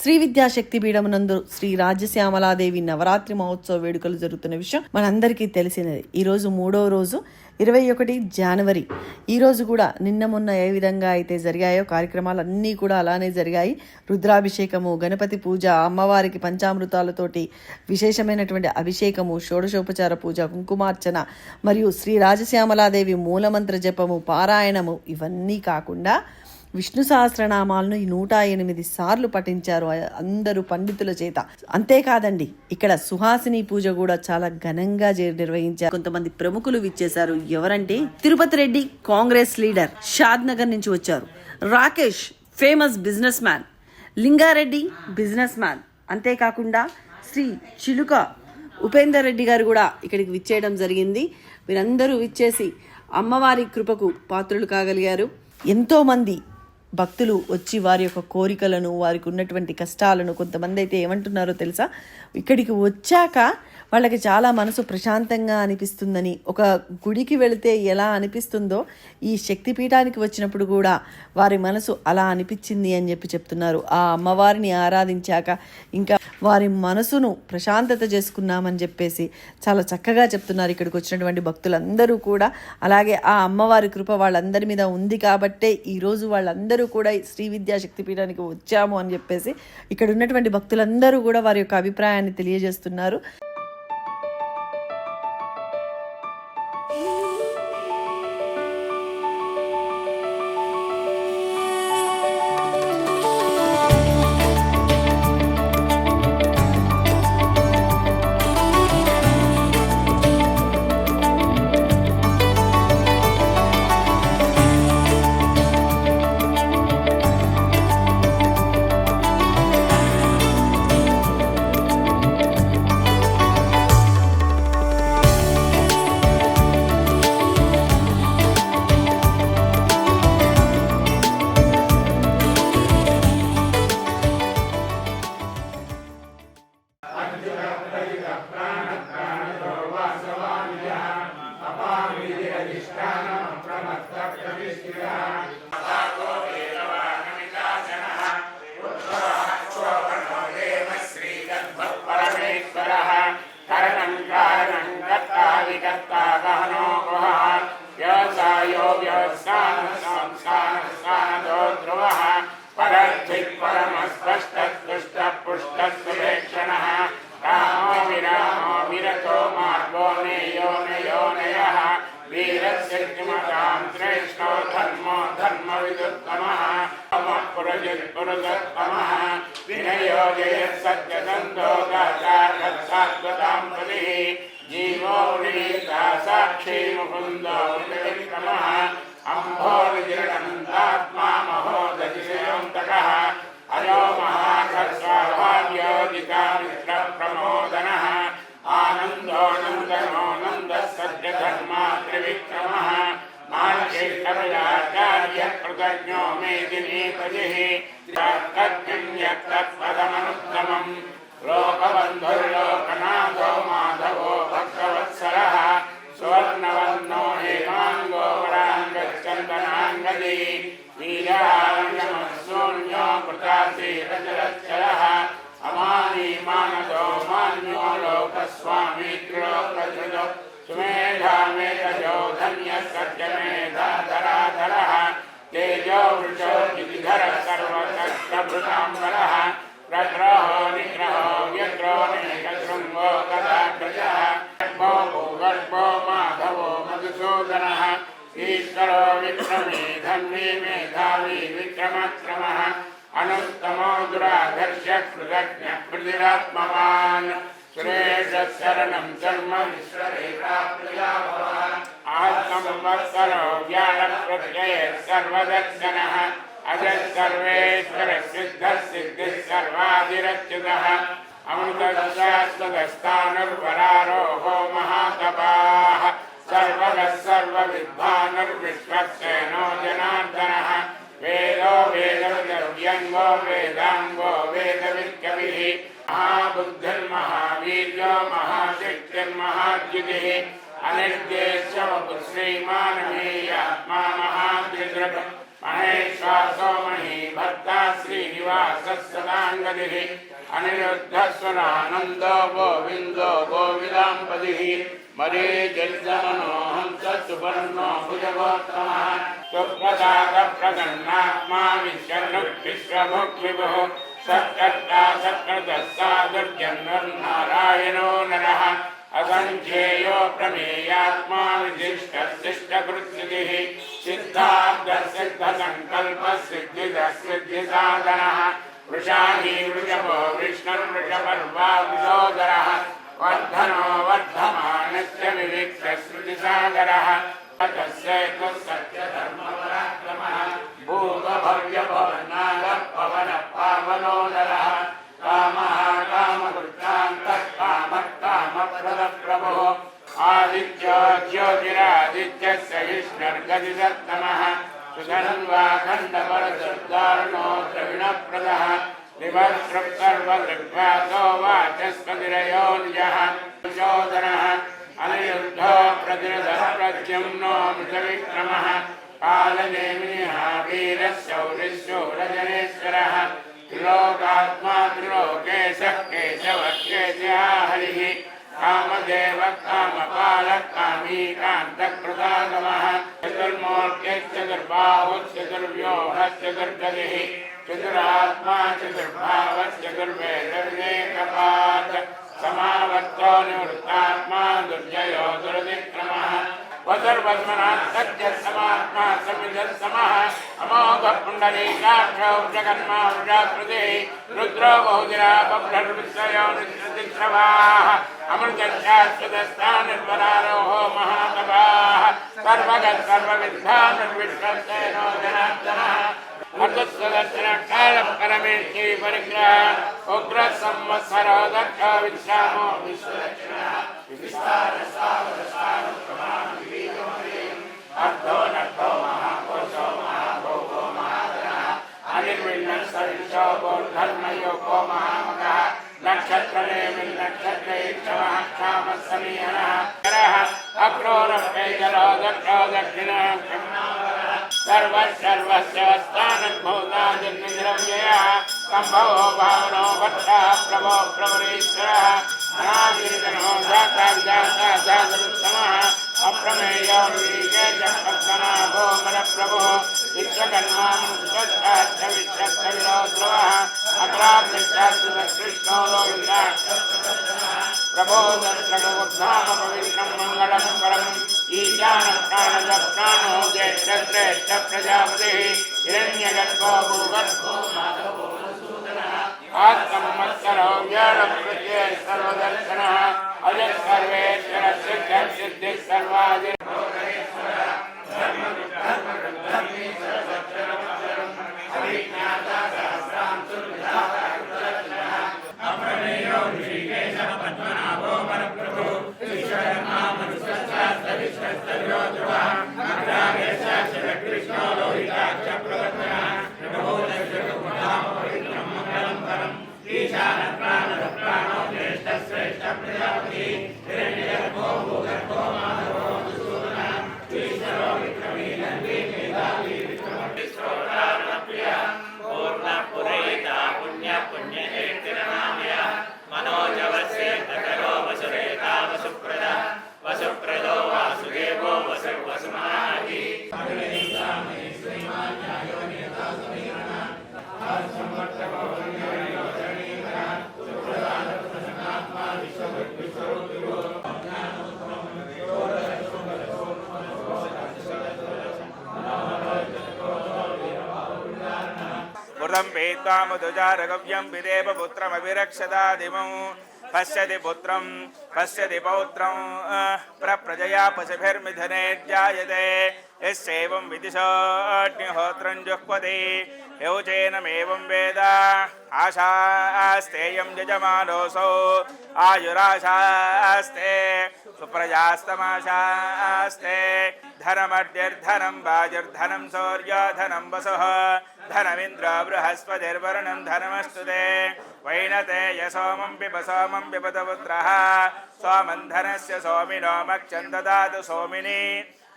శ్రీ విద్యాశక్తి పీఠమునందు శ్రీ రాజశ్యామలాదేవి నవరాత్రి మహోత్సవ వేడుకలు జరుగుతున్న విషయం మనందరికీ తెలిసినది. ఈరోజు 3వ రోజు 21 జనవరి. ఈరోజు కూడా నిన్న మొన్న ఏ విధంగా అయితే జరిగాయో కార్యక్రమాలు అన్నీ కూడా అలానే జరిగాయి. రుద్రాభిషేకము, గణపతి పూజ, అమ్మవారికి పంచామృతాలతోటి విశేషమైనటువంటి అభిషేకము, షోడశోపచార పూజ, కుంకుమార్చన మరియు శ్రీ రాజశ్యామలాదేవి మూలమంత్ర జపము, పారాయణము ఇవన్నీ కాకుండా విష్ణు సహస్రనామాలను 108 సార్లు పఠించారు అందరూ పండితుల చేత. అంతేకాదండి, ఇక్కడ సుహాసిని పూజ కూడా చాలా ఘనంగా నిర్వహించారు. కొంతమంది ప్రముఖులు విచ్చేశారు. ఎవరంటే తిరుపతి రెడ్డి కాంగ్రెస్ లీడర్, షాద్ నగర్ నుంచి వచ్చారు. Rakesh famous business man, Lingareddy business man, అంతేకాకుండా శ్రీ చిలుక ఉపేందర్ రెడ్డి గారు కూడా ఇక్కడికి విచ్చేయడం జరిగింది. వీరందరూ విచ్చేసి అమ్మవారి కృపకు పాత్రులు కాగలిగారు. ఎంతోమంది భక్తులు వచ్చి వారి యొక్క కోరికలను, వారికి ఉన్నటువంటి కష్టాలను, కొంతమంది అయితే ఏమంటున్నారో తెలుసా, ఇక్కడికి వచ్చాక వాళ్ళకి చాలా మనసు ప్రశాంతంగా అనిపిస్తుందని, ఒక గుడికి వెళితే ఎలా అనిపిస్తుందో ఈ శక్తిపీఠానికి వచ్చినప్పుడు కూడా వారి మనసు అలా అనిపించింది అని చెప్తున్నారు. ఆ అమ్మవారిని ఆరాధించాక ఇంకా వారి మనసును ప్రశాంతత చేసుకున్నామని చెప్పేసి చాలా చక్కగా చెప్తున్నారు ఇక్కడికి వచ్చినటువంటి భక్తులందరూ కూడా. అలాగే ఆ అమ్మవారి కృప వాళ్ళందరి మీద ఉంది కాబట్టే ఈరోజు వాళ్ళందరూ కూడా శ్రీ విద్యాశక్తి పీఠానికి వచ్చాము అని చెప్పేసి ఇక్కడ ఉన్నటువంటి భక్తులందరూ కూడా వారి యొక్క అభిప్రాయాన్ని తెలియజేస్తున్నారు. సాక్షి ముకుందో విక్రమః అంభోర్జిరంతాత్మా మహోదతిశయోంతకః అజో మహాఖర్షాభావ్యోదికామిత్ర ప్రమోదనః ఆనందోనందనోనంద సత్యధర్మా త్రివిక్రమః మార్గేశ్వరాచార్య కృతజ్ఞో మేదినీపతిః తత్పదమనుత్తమం లోకబంధుర్లోకనాథో మాధవో భక్తవత్సలః సువర్ణవర్ణో హేమాంగో వరాంగచందనాంగది వీరాంగమశూన్యో కృతాసీరజలచ్చలః అమానీ మానదో మాన్యో లోకస్వామి త్రిలోకధృదో సుమేధామేధజో ధన్య సత్యమేధాధరాధరః తేజో వృషో గిరిధర సర్వశక్తభృతాంబరః రగ్రహో నిగ్రహో వ్యగ్రో నేకశృంగో గదాధ్వజః గర్భో మాధవో మధుసూదనః ఈశ్వరో విక్రమీ ధన్వీ మేధావీ విక్రమక్రమః అనుత్తమో దురాధర్ష కృతజ్ఞ కృతిరాత్మవాన్ సురేషశరణం జన్మ ఆత్మవత్సరో వ్యాళప్రత్యయ సర్వదర్శనః అజత్ సర్వేశ్వర సిద్ధ సిద్ధి సర్వాదిరచ్యుతః అమృతశాశ్వతస్థానుర్వరారోహో మహాతపాః సర్వగః సర్వవిద్వానుర్విశ్వక్సేనో జనార్దనః వేదో వేదవ్యంగో వేదాంగో వేదవిత్కవిః మహాబుద్ధిర్మహావీర్యో మహాశక్తిర్మహాద్యుతిః अनिर्देश्य श्रीमानमेयात्मा महाद्रिदृक् महेश्वासो मही भक्ता श्रीनिवासस्सदाङ्गतिः अनिरुद्धस्वरानन्दो गोविन्दो गोविदाम्पतिः मरीचिर्दमनोऽहं सुपर्णो भुजगोत्तमः सुप्रसादप्रसन्नात्मा विश्वभुक्विभुः सत्कर्ता सत्कृतस्सा दुर्जन्मर्नारायणो नरः असङ्ख्येयो प्रमेयात्मा विशिष्टशिष्टकृत्सिद्धिः सिद्धार्थसिद्धसङ्कल्पसिद्धिदसिद्धिसाधनः वृषाही वृषभो विष्णुर्वृषपर्वा विशोदरः वर्धनो वर्धमानस्य विविक्तश्रुतिसागरः तस्यैतः सत्यधर्मपराक्रमः भूतभव्यभवनादः पवनः पावनो नरः कामः कामकृतान्तः कामः कामप्रदः प्रभुः आदित्यो ज्योतिरादित्यस्य विष्णुर्गतिसत्तमः सुधन्वाखण्डपरशुद्धार्णो द्रविणप्रदः निवत्सर्वदृग्भासो वाचस्पतिरयोनिजः प्रचोदनः अनिरुद्धो प्रतिरथः प्रद्युम्नो मृतविक्रमः कालनेमिः वीरशौरिशूरजनेश्वरः त्रिलोकात्मा त्रिलोकेशः केशवः केशः हरिः कामदेव कामपालः कामी कान्तकृतागमः चतुर्मूर्तिश्चतुर्बाहुश्चतुर्व्यूहश्चतुर्गतिः चतुरात्मा चतुर्भावश्चतुर्वेदविवेकपात् समावर्तो निवृत्तात्मा दुर्जयो दुरतिक्रमः वसुर्वस्मनात्तमात्मा समिदत्समः अमोघपुण्डरीकाक्षौ जगन्मा वृषाकृतिः रुद्रो बहुदिरा बभ्रर्विश्वयो निश्रवाः अमृतशाश्वतस्थानिर्वरारोहो महातपाः सर्वगत् सर्वविद्धानिर्विश्वसेनो जनार्दनः मधुस्वदर्शनकालपरमेष्ठी परिग्रह उग्रसंवत्सरो दक्ष विश्रामो विश्वदक्षिणः अर्धो नर्थो महापुरुषो महाभोगो महाधनः अनिर्विण्णः धर्मयोगो महामगः नक्षत्रनेमिर्नक्षत्रैक्षवः क्षामः समीहनः अक्रोरपेजलो दक्षो दक्षिणः सर्वस्य स्थानद्भूतादिर्निद्रव्ययः सम्भवो भावनो भट्टः प्रभो प्रवरीश्वरः अनादिर्गणो जाताजाताजातरुत्तमः अप्रमेयो नीकेशपद्मनाभो मरप्रभुः विश्वकर्मानुष्ठार्थविश्वस्तविरोध्रुवः अग्राग्निश्चास्तुतकृष्णो लोहिताः प्रबोधत्रगोद्धामपवित्रं मङ्गलं परम् ईशानप्राणदप्राणो ज्येष्ठश्रेष्ठप्रजापतिः हिरण्यगर्भो भूगर्भो माधवो मधुसूदनः आत्मवत्सरो व्याळकृत्ये सर्वदर्शनः अजः सर्वेश्वरः सिद्धिः सर्वादि वृतं पीत्वा मधुजारगव्यं विदेव पुत्रमभिरक्षदादिमौ पश्यति पुत्रं पश्यति पौत्रं प्रप्रजया पशुभिर्मिथुने जायते यस्यैवं विदिशोऽग्निहोत्रं जुह्वति योचेनमेवं वेद आशास्तेयं यजमानोऽसौ आयुराशास्ते सुप्रजास्तमाशास्ते धनमर्ध्यर्धनं वाजुर्धनं शौर्यधनं वसुः धनमिन्द्र बृहस्पतिर्वरुणं धनमस्तु ते वैनते यशोमं पिब सोमं पिबत पुत्रः सोमं धनस्य सोमिनो मक्षं ददातु सोमिनी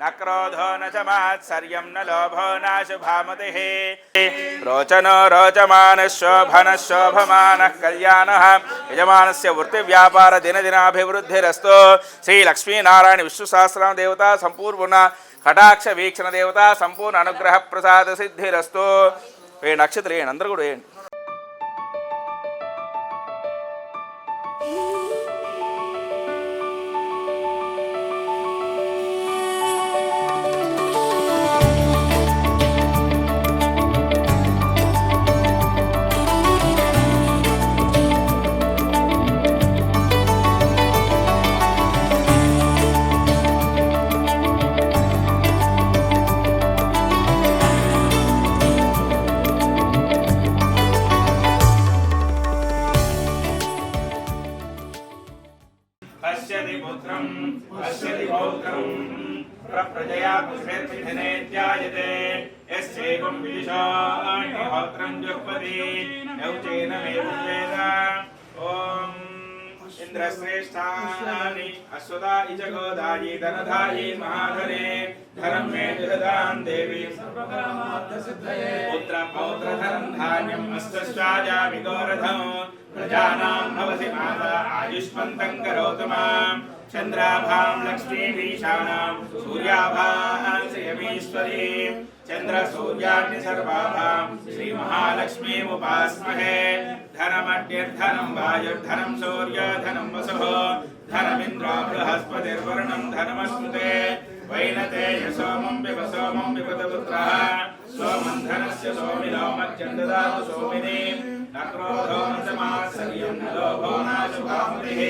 न क्रोधो न च मात्सर्यं न लोभो नाशुभामतिः रोचनो रोचमानः शोभनः शोभमानः कल्याणः यजमानस्य वृत्तिव्यापार दिनदिनाभिवृद्धिरस्तु श्रीलक्ष्मीनारायण विष्णुसहस्रनाम देवता संपूर्ण कटाक्ष वीक्षण देवता संपूर्ण अनुग्रह प्रसाद सिद्धिरस्तु ఏ నక్షత్రం అందరూ కూడా వేయండి. పశ్యతి పుత్రం పశ్యతి పౌత్రం ప్రజయా పుష్పేర్మిథినే ధ్యాయతే యస్యేకం విదిశాన్యహోత్రం జుహ్వతి యౌచేన మే వేద ఓం ఇంద్రశ్రేష్ఠాని అశ్వదా ఇచ గోదాయి ధనధాయి మహాధనే ధనం మే జగదాం దేవి పుత్ర పౌత్ర ధనం ధాన్యం అష్టశ్వాజామి గోరధం ప్రజానాం భవతి మాతా ఆయుష్మంతం కరోతు మాం చంద్రాభాం లక్ష్మీమీశానాం సూర్యాభాం శ్రియమీశ్వరీం చంద్ర సూర్యాగ్ని సర్వాభాం శ్రీ మహాలక్ష్మీముపాస్మహే ధనమడ్యర్ధనం వాయుర్ధనం సూర్యధనం వసుః ధనమింద్రో బృహస్పతిర్వరుణం ధనమస్మృతే వైనతేయ సోమం పిబత పుత్రః సోమం ధనస్య సోమినో మధ్యం దదాతు సోమినీం न क्रोधो न च मात्सर्यं न लोभो नाशुभामतिः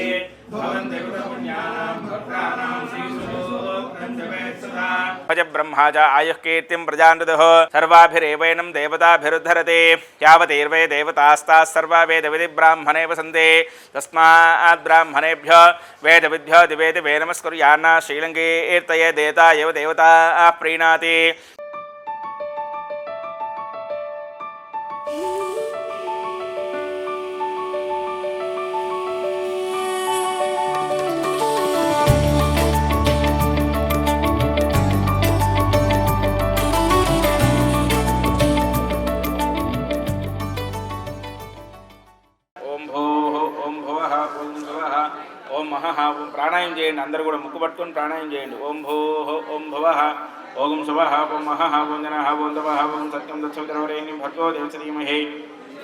भवन्ति कृतपुण्यानां भक्तानां श्रीसूक्तं जपेत् सदा ब्रह्माज आयुः कीर्तिं प्रजानृदुः सर्वाभिरेवैनं देवताभिरुद्धरति यावतीर्वे देवतास्ताः सर्वा वेदविधिब्राह्मणे वसन्ति तस्मात् ब्राह्मणेभ्यो वेदविद्भ्यो दिवे दिवे नमस्कुर्यान्न श्रीलङ्कीर्तये देवता एव देवता प्रीणाति ఓం ప్రాణాయామం చేయండి. అందరూ కూడా ముక్కు పట్టుకొని ప్రాణాయామం చేయండి. ఓం భూః ఓం భువః ఓం శుభః ఓం మహః ఓం జనః ఓం తపః ఓం సత్యం దక్షవితరవరేణ్యం భర్గో దేవस्य धीमहि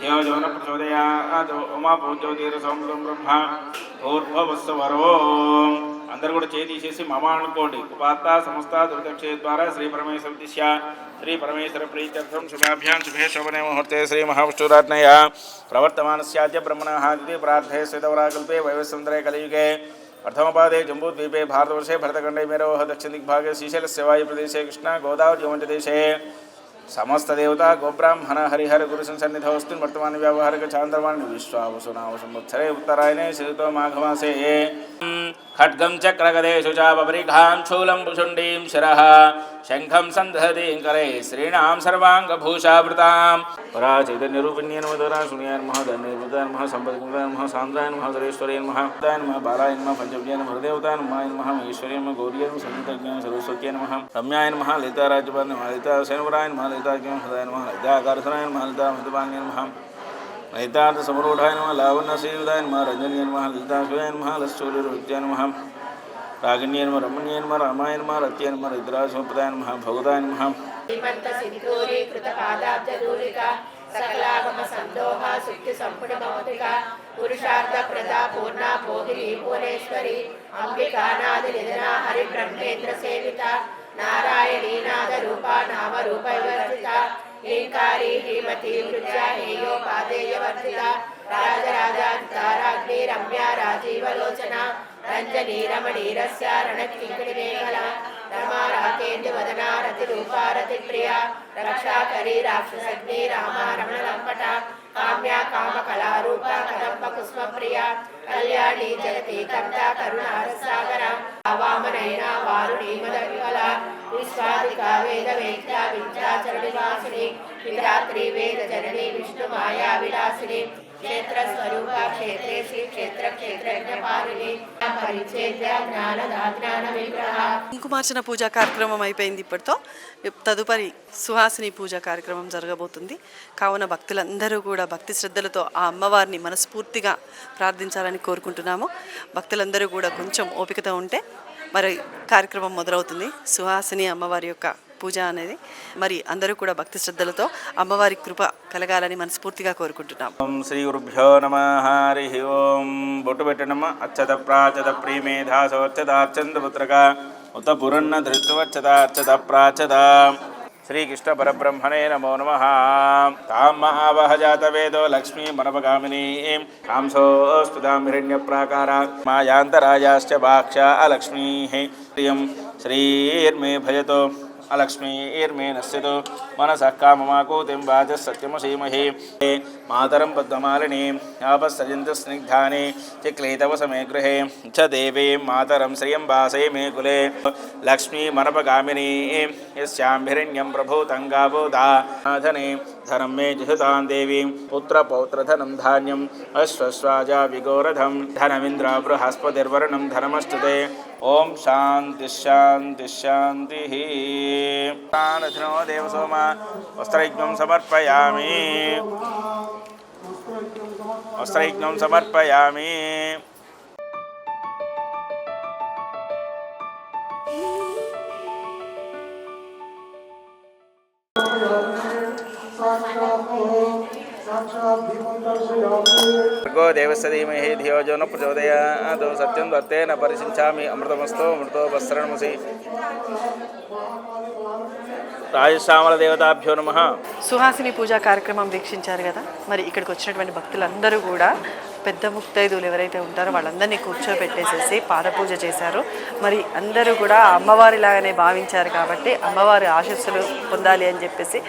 धियो यो न प्रचोदयात् ఉమా పూజ్యోతిరసోమృతం బ్రహ్మ భూర్భువస్సువరో. అందరూ కూడా చేయి తీసేసి మమ అనుకోండి. ఉపాత్త సమస్త దుర్దక్షే ద్వారా శ్రీ పరమేశ్వర దిశ్య శ్రీ పరమేశ్వర ప్రీత్యర్థం శుభాభ్యాం శుభే శోభనే ముహూర్తే శ్రీ మహావిష్ణురాజ్ఞయ ప్రవర్తమానస్యాద్య బ్రహ్మణः దితి ప్రార్థే శ్వేతవరాకల్పే వైవస్వంతరే కలియుగే प्रथमपादे जम्बूद्वीपे भारतवर्षे भरतखण्डे मेरोः दक्षिण दिग्भागे श्रीशैलस्य वायुप्रदेशे कृष्णा गोदावरी यमुनदेशे समस्त देवता गोब्राह्मण हरिहर गुरुसंसन्निधौस्मिन् वर्तमान व्यावहारिक चांद्रमाण विश्वावसुनाव संवत्सरे उत्तरायणे शीतो माघमासे खड्गं चक्रगदेषु च बबरिघां शूलं भुषुण्डीं शिरः शङ्खं सन्धतीं करे श्रीणां सर्वाङ्गभूषावृतां पराचैतन्यरूपिण्येन मधुरा शून्यान् महाधन्यवृतान् महासम्पदकुङ्गान् महासान्द्रान् महाधरेश्वर्यान् महादान् महाबालाय नमः पंचव्यान् महादेवतान् मायन् नमः महेश्वर्यान् नमः गौर्यान् संयुतज्ञान् सरस्वत्यान् नमः रम्याय नमः ललिताराज्यपान् नमः ललितासेनवराय नमः ललिताज्ञां हृदयाय नमः ललिताकारसनाय नमः ललितामृतपाण्याय नमः ललितार्थसमरूढाय नमः लावण्यश्रीयुताय नमः रञ्जन्याय नमः ललिताश्वयाय नमः लश्चूलिरुत्याय नमः रागिन्याय नमः रमणीयाय नमः रामाय नमः रत्याय नमः रुद्रासोपदाय नमः भगवताय नमः सकलागम संदोह सुक्ति संपूर्ण भौतिका पुरुषार्थ प्रदा पूर्णा भोगिनी भुवनेश्वरी अंबिका नाद निधना हरि ब्रह्मेंद्र सेविता नारायणी नाद रूपा नाम रूप विवर्जिता ह्रींकारी ह्रीमती मृत्या हेयो पादेय वर्जिता राजराजाग्नि रम्या राजीवलोचना रंजनी रमणी रस्या रणकिंकणी मेघला रमा राकेन्द्र वदना रति रूपा रति प्रिया रक्षा करी राक्षसग्नि रामा रमण लंपटा काम्या काम कला रूपा कदम्ब कुसुम प्रिया कल्याणी जगती कंता करुणा रसागरा वामनयना वारुणी मदविकला विश्वादिका वेद वेद्या विद्याचर विलासिनी विधात्री वेद जननी विष्णु माया विलासिनी क्षेत्रस्वरूपा क्षेत्रेषि क्षेत्रक्षेत्रज्ञपालिनी परिच्छेद्य ज्ञानदाज्ञानविग्रह. కుంకుమార్చన పూజా కార్యక్రమం అయిపోయింది. ఇప్పటితో తదుపరి సుహాసిని పూజా కార్యక్రమం జరగబోతుంది. కావున భక్తులందరూ కూడా భక్తి శ్రద్ధలతో ఆ అమ్మవారిని మనస్ఫూర్తిగా ప్రార్థించాలని కోరుకుంటున్నాము. భక్తులందరూ కూడా కొంచెం ఓపికతో ఉంటే మరి కార్యక్రమం మొదలవుతుంది. సుహాసిని అమ్మవారి యొక్క పూజ అనేది మరి అందరూ కూడా భక్తి శ్రద్ధలతో అమ్మవారి కృప కలగాలని మనస్ఫూర్తిగా కోరుకుంటున్నాం. ఓం శ్రీ గురుభ్యో నమః. హరి ఓం. బొట్టు పెట్టనమ్మ. అచ్చత ప్రాచత ప్రీమేధాసోచ్చదార్చందపుత్రక ఉత పురన్న ధృత్వచ్చదార్చత ప్రాచత. శ్రీకృష్ణ పరబ్రహ్మణే నమో నమః. తామ ఆవహ జాతవేదో లక్ష్మీ మనపగామినీ కాంసోస్తుతాం హిరణ్యప్రాకార మాయాంతరాయాశ్చ భాక్ష అలక్ష్మీ ప్రియం శ్రీర్మే భజతో अलक्ष्मीर्मे नश्यतु मनसः काममाकूतिं वाचः सत्यमसीमहि. मातरं पद्ममालिनीं आपस्सजन्तस्निग्धानि चिक्लेतव समे गृहे च देवीं मातरं श्रियं वासे मे कुले. लक्ष्मीमनपगामिनी यस्यां हिरण्यं प्रभूतं गावोदाधने धनं मे जिहुतां देवीं पुत्रपौत्रधनं धान्यम् अश्वश्वाजा विगोरधं धनमिन्द्र बृहस्पतिर्वर्णं धनमस्तुते. ओम शांति शांति शांति. प्राणधनो देवसोमा वस्त्रयज्ञं समर्पयामि. वस्त्रयज्ञं समर्पयामि. भर्गो देवस्य धीमहि धियो यो न प्रचोदयात्. सत्यं दत्ते न परिशिञ्चामि अमृतमस्तु अमृतो वस्त्रणमसि. రాజశ్యామల దేవతాభ్యో నమః. సుహాసిని పూజా కార్యక్రమం వీక్షించారు కదా. మరి ఇక్కడికి వచ్చినటువంటి భక్తులందరూ కూడా పెద్ద ముత్తైదులు ఎవరైతే ఉంటారో వాళ్ళందరినీ కూర్చోబెట్టేసేసి పాదపూజ చేశారు. మరి అందరూ కూడా అమ్మవారిలాగానే భావించారు కాబట్టి అమ్మవారి ఆశీస్సులు పొందాలి అని చెప్పేసి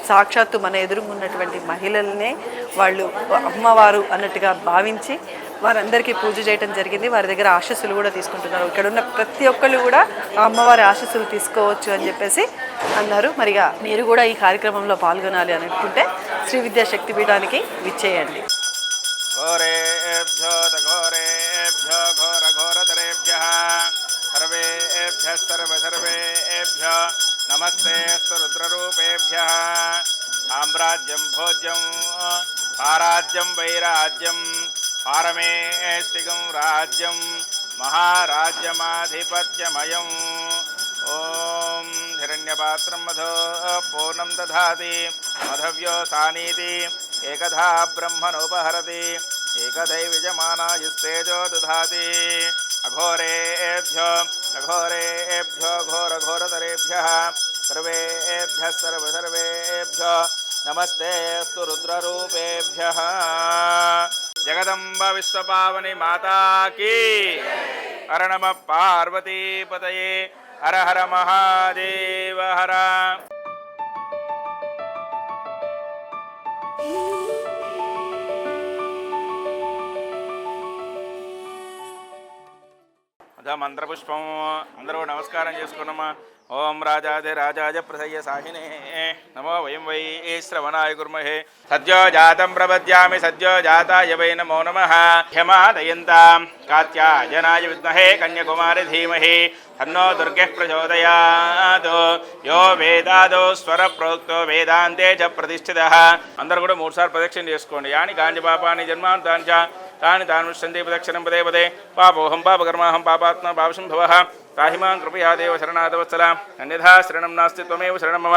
సాక్షాత్తు మన ఎదురుగున్నటువంటి మహిళలనే వాళ్ళు అమ్మవారు అన్నట్టుగా భావించి వారందరికీ పూజ చేయడం జరిగింది. వారి దగ్గర ఆశీస్సులు కూడా తీసుకుంటున్నారు. ఇక్కడ ఉన్న ప్రతి ఒక్కళ్ళు కూడా ఆ అమ్మవారి ఆశీస్సులు తీసుకోవచ్చు అని చెప్పేసి అన్నారు. మరిగా మీరు కూడా ఈ కార్యక్రమంలో పాల్గొనాలి అని అనుకుంటే శ్రీ విద్యా శక్తి పీఠానికి విచ్చేయండి. ఘోరేభ్యో ఘోరేభ్యో ఘోర ఘోరతరేభ్యః సర్వేభ్యః సర్వేభ్యో నమస్తే రుద్రరూపేభ్యః. సామ్రాజ్యం భోజ్యం పారాజ్యం వైరాజ్యం పారమేష్టికం రాజ్యం మహారాజ్యమాధిపత్యమయం. ఓం హిరణ్యపాత్రం మధో పూర్ణం దధాతి మధవ్యో సానీతి ఏకధా బ్రహ్మణోపహరతి ఏకదైవిజమానాయుస్తేజో దధాతి. అఘోరేభ్యో అఘోరేభ్యో ఘోర ఘోరతరేభ్యః సర్వేభ్యः సర్వేభ్యో నమస్తే స్తు రుద్రరూపేభ్యః. జగదంబ విశ్వపావని మాతాకి హర నమ పార్వతీపతయే. హర హర మహాదేవ హర. మంత్రపుష్పం అందరూ నమస్కారం చేసుకున్నామా. ఓం రాజాదే రాజాజ ప్రసయ్య సాహినే నమో వయం వై శ్రవణాయ కుర్మహే. సద్యో జాతం ప్రపద్యామి సద్యో జాతాయ వై నమో నమః. హ్యమాదయంతాం కాత్యాయనాయ విద్మహే కన్యాకుమారి ధీమహి తన్నో దుర్గః ప్రచోదయాత్. యో వేదాదో స్వర ప్రోక్తో వేదాంతే చ ప్రతిష్ఠితః. అందరూ కూడా 3 సార్లు ప్రదక్షిణ చేసుకోండి. యాని కాంచి పాపాని జన్మాంతాని చ తాని తానుష్యంతి ప్రదక్షిణం పదే పదే. పాపోహం పాపకర్మాహం పాపాత్మ పాపశంభవః. తాహిమాం కృపయా దేవ శరణాదవత్సల. అన్యథా శరణం నాస్తి త్వమేవ శరణం మమ.